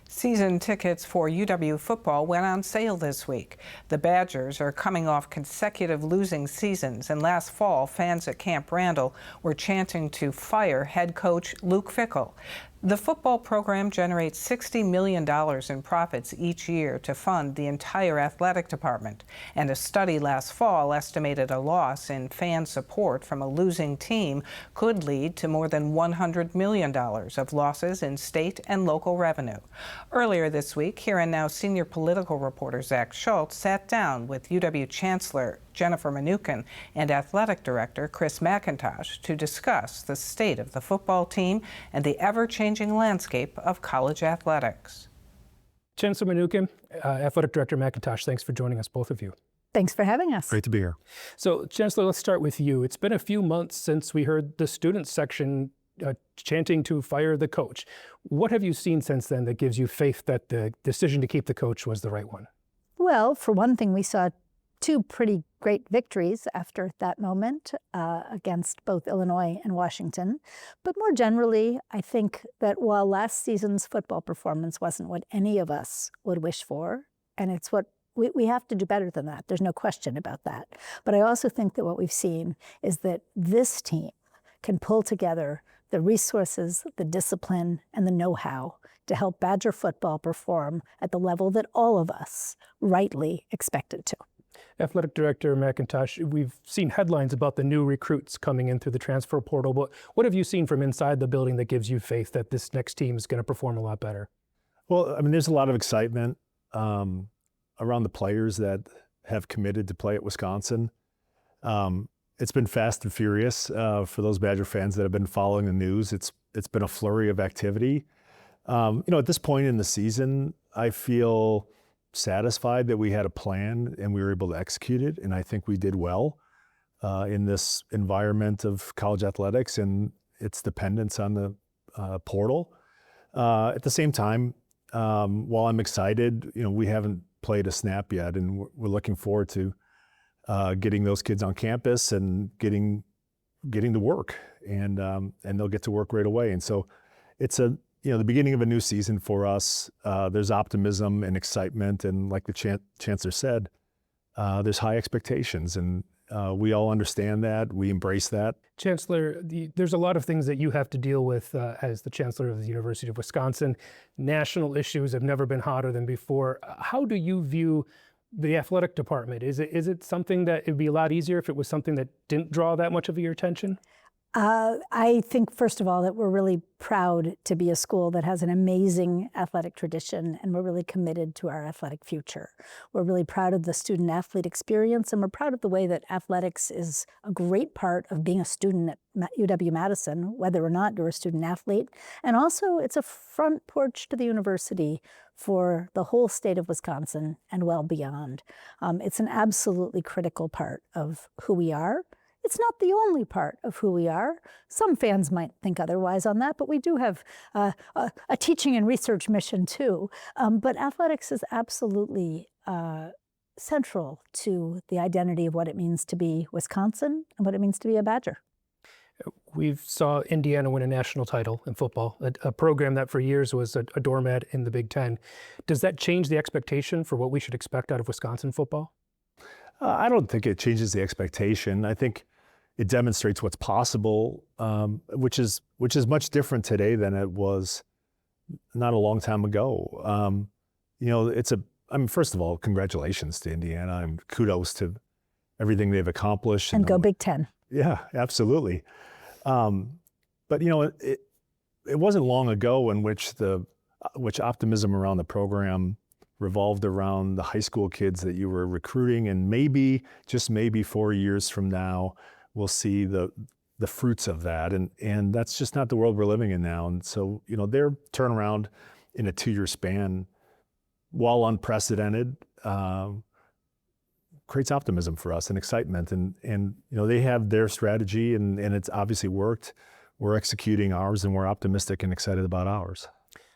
Season tickets for UW football went on sale this week. The Badgers are coming off consecutive losing seasons, and last fall, fans at Camp Randall were chanting to fire head coach Luke Fickell. The football program generates $60 million in profits each year to fund the entire athletic department, and a study last fall estimated a loss in fan support from a losing team could lead to more than $100 million of losses in state and local revenue. Earlier this week, Here and Now senior political reporter Zach Schultz sat down with UW Chancellor Jennifer Mnookin and Athletic Director Chris McIntosh to discuss the state of the football team and the ever-changing landscape of college athletics. Chancellor Mnookin, Athletic Director McIntosh, thanks for joining us, both of you. Thanks for having us. Great to be here. So, Chancellor, let's start with you. It's been a few months since we heard the students section chanting to fire the coach. What have you seen since then that gives you faith that the decision to keep the coach was the right one? Well, for one thing, we saw two pretty great victories after that moment against both Illinois and Washington. But more generally, I think that while last season's football performance wasn't what any of us would wish for, and it's what we have to do better than that. There's no question about that. But I also think that what we've seen is that this team can pull together the resources, the discipline, and the know-how to help Badger football perform at the level that all of us rightly expect it to. Athletic Director McIntosh, we've seen headlines about the new recruits coming in through the transfer portal, but what have you seen from inside the building that gives you faith that this next team is going to perform a lot better? Well, I mean, there's a lot of excitement around the players that have committed to play at Wisconsin. It's been fast and furious for those Badger fans that have been following the news. It's been a flurry of activity. At this point in the season, I feel satisfied that we had a plan and we were able to execute it, and I think we did well in this environment of college athletics and its dependence on the portal. At the same time, while I'm excited, we haven't played a snap yet, and we're looking forward to getting those kids on campus and getting to work, and they'll get to work right away. And so it's the beginning of a new season for us. There's optimism and excitement, and like the Chancellor said, there's high expectations, and we all understand that. We embrace that. Chancellor, there's a lot of things that you have to deal with as the Chancellor of the University of Wisconsin. National issues have never been hotter than before. How do you view the athletic department? Is it something that it'd be a lot easier if it was something that didn't draw that much of your attention? I think, first of all, that we're really proud to be a school that has an amazing athletic tradition, and we're really committed to our athletic future. We're really proud of the student-athlete experience, and we're proud of the way that athletics is a great part of being a student at UW-Madison, whether or not you're a student-athlete. And also, it's a front porch to the university for the whole state of Wisconsin and well beyond. It's an absolutely critical part of who we are. It's not the only part of who we are. Some fans might think otherwise on that, but we do have a teaching and research mission too. But athletics is absolutely central to the identity of what it means to be Wisconsin and what it means to be a Badger. We saw Indiana win a national title in football, a program that for years was a doormat in the Big Ten. Does that change the expectation for what we should expect out of Wisconsin football? I don't think it changes the expectation. I think it demonstrates what's possible, which is much different today than it was not a long time ago. First of all, congratulations to Indiana, and kudos to everything they've accomplished. And go Big Ten. Yeah, absolutely. But it wasn't long ago in which optimism around the program revolved around the high school kids that you were recruiting, and maybe, just maybe 4 years from now, we'll see the fruits of that. And that's just not the world we're living in now. And so, their turnaround in a 2-year span, while unprecedented, creates optimism for us and excitement. And they have their strategy, and it's obviously worked. We're executing ours, and we're optimistic and excited about ours.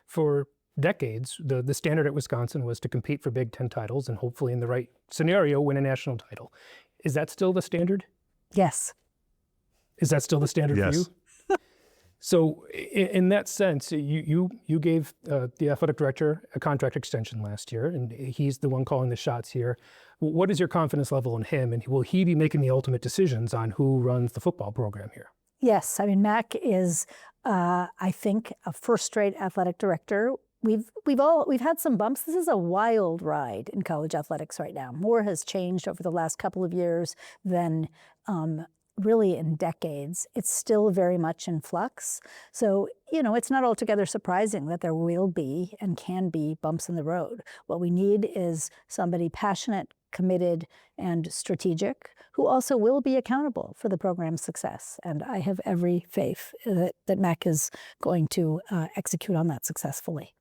For decades, the standard at Wisconsin was to compete for Big Ten titles and hopefully in the right scenario win a national title. Is that still the standard? Yes. Is that still the standard for you? So in that sense, you gave the athletic director a contract extension last year, and he's the one calling the shots here. What is your confidence level in him, and will he be making the ultimate decisions on who runs the football program here? Yes, I mean, Mac is, I think, a first-rate athletic director. We've had some bumps. This is a wild ride in college athletics right now. More has changed over the last couple of years than really in decades. It's still very much in flux. So, it's not altogether surprising that there will be and can be bumps in the road. What we need is somebody passionate, committed, and strategic, who also will be accountable for the program's success. And I have every faith that Mac is going to execute on that successfully.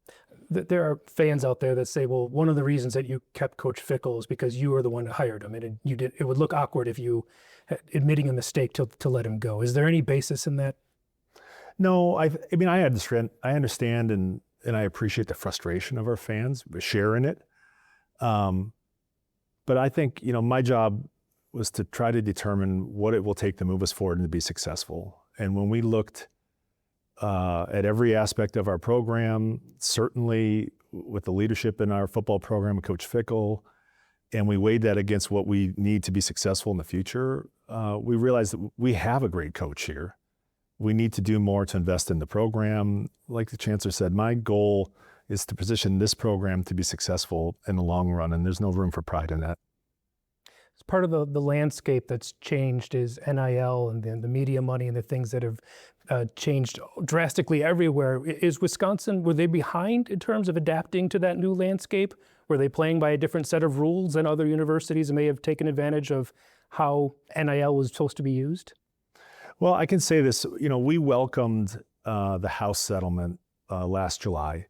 There are fans out there that say, well, one of the reasons that you kept Coach Fickell is because you were the one that hired him, and it would look awkward if you admitting a mistake to let him go. Is there any basis in that? No, I mean, I understand and I appreciate the frustration of our fans sharing it. But I think, my job was to try to determine what it will take to move us forward and to be successful. And when we looked at every aspect of our program, certainly with the leadership in our football program with Coach Fickell, and we weighed that against what we need to be successful in the future, we realized that we have a great coach here. We need to do more to invest in the program. Like the chancellor said, my goal is to position this program to be successful in the long run, and there's no room for pride in that. Part of the landscape that's changed is NIL and the media money and the things that have changed drastically everywhere. Is Wisconsin, were they behind in terms of adapting to that new landscape? Were they playing by a different set of rules than other universities and may have taken advantage of how NIL was supposed to be used? Well, I can say this, we welcomed the House settlement last July.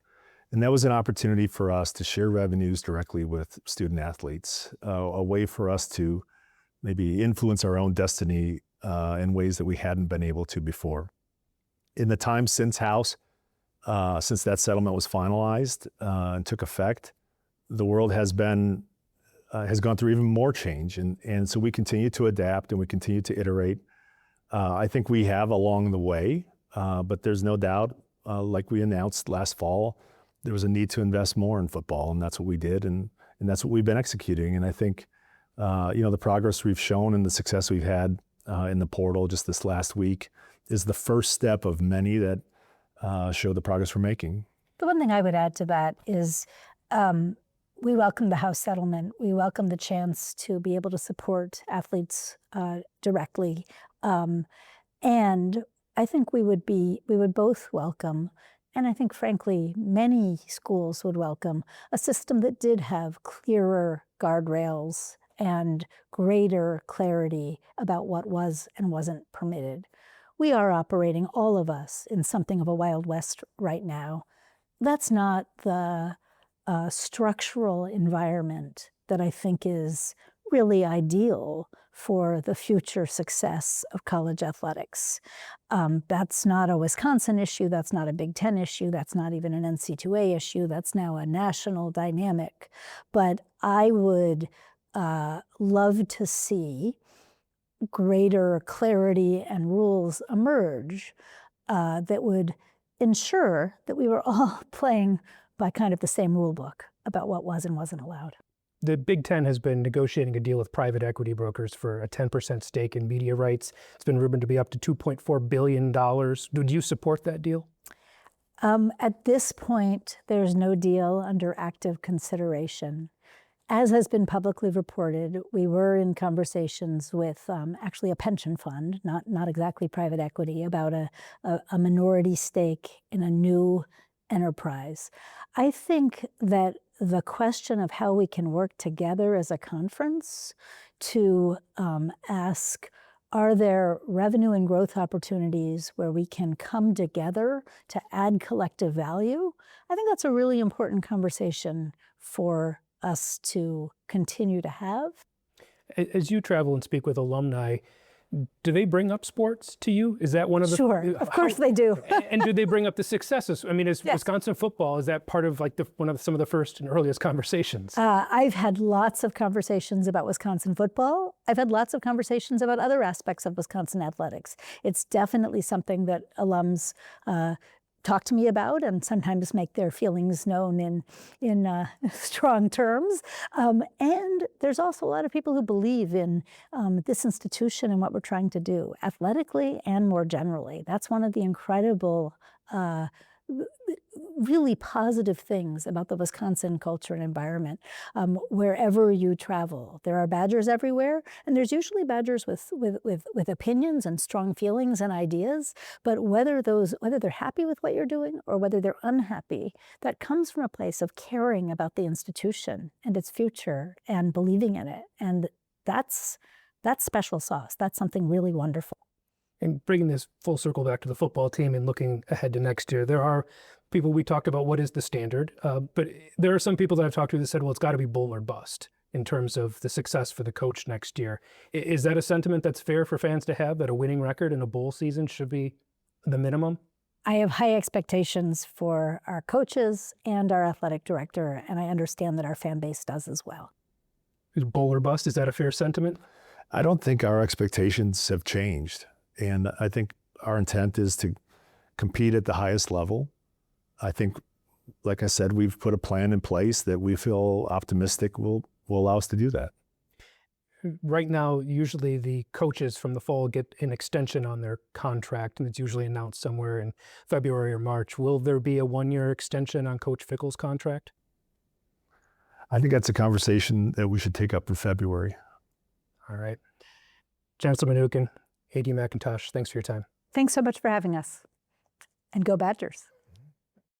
And that was an opportunity for us to share revenues directly with student athletes, a way for us to maybe influence our own destiny in ways that we hadn't been able to before. In the time since since that settlement was finalized and took effect, the world has gone through even more change. And so we continue to adapt and we continue to iterate. I think we have along the way, but there's no doubt, like we announced last fall, there was a need to invest more in football, and that's what we did, and that's what we've been executing. And I think, the progress we've shown and the success we've had in the portal just this last week is the first step of many that show the progress we're making. The one thing I would add to that is we welcome the House settlement. We welcome the chance to be able to support athletes directly. And I think we would both welcome, and I think, frankly, many schools would welcome a system that did have clearer guardrails and greater clarity about what was and wasn't permitted. We are operating, all of us, in something of a Wild West right now. That's not the structural environment that I think is really ideal for the future success of college athletics. That's not a Wisconsin issue, that's not a Big Ten issue, that's not even an NC2A issue, that's now a national dynamic. But I would love to see greater clarity and rules emerge that would ensure that we were all playing by kind of the same rule book about what was and wasn't allowed. The Big Ten has been negotiating a deal with private equity brokers for a 10% stake in media rights. It's been rumored to be up to $2.4 billion. Would you support that deal? At this point, there's no deal under active consideration. As has been publicly reported, we were in conversations with actually a pension fund, not exactly private equity, about a minority stake in a new enterprise. I think that the question of how we can work together as a conference to ask, are there revenue and growth opportunities where we can come together to add collective value? I think that's a really important conversation for us to continue to have. As you travel and speak with alumni, Do they bring up sports to you? Is that one of the Sure, of course they do. and do they bring up the successes? I mean, is Yes. Wisconsin football, is that part of like some of the first and earliest conversations? I've had lots of conversations about Wisconsin football. I've had lots of conversations about other aspects of Wisconsin athletics. It's definitely something that alums talk to me about and sometimes make their feelings known in strong terms. And there's also a lot of people who believe in this institution and what we're trying to do athletically and more generally. That's one of the incredible really positive things about the Wisconsin culture and environment. Wherever you travel, there are Badgers everywhere, and there's usually Badgers with opinions and strong feelings and ideas. But whether they're happy with what you're doing or whether they're unhappy, that comes from a place of caring about the institution and its future and believing in it. And that's special sauce. That's something really wonderful. And bringing this full circle back to the football team and looking ahead to next year, there are people, we talked about what is the standard, but there are some people that I've talked to that said, well, it's got to be bowl or bust in terms of the success for the coach next year. Is that a sentiment that's fair for fans to have, that a winning record in a bowl season should be the minimum? I have high expectations for our coaches and our athletic director, and I understand that our fan base does as well. Is bowl or bust, is that a fair sentiment? I don't think our expectations have changed. And I think our intent is to compete at the highest level. I think, like I said, we've put a plan in place that we feel optimistic will allow us to do that. Right now, usually the coaches from the fall get an extension on their contract, and it's usually announced somewhere in February or March. Will there be a one-year extension on Coach Fickell's contract? I think that's a conversation that we should take up in February. All right. Chancellor Mnookin, A.D. McIntosh, thanks for your time. Thanks so much for having us. And go Badgers.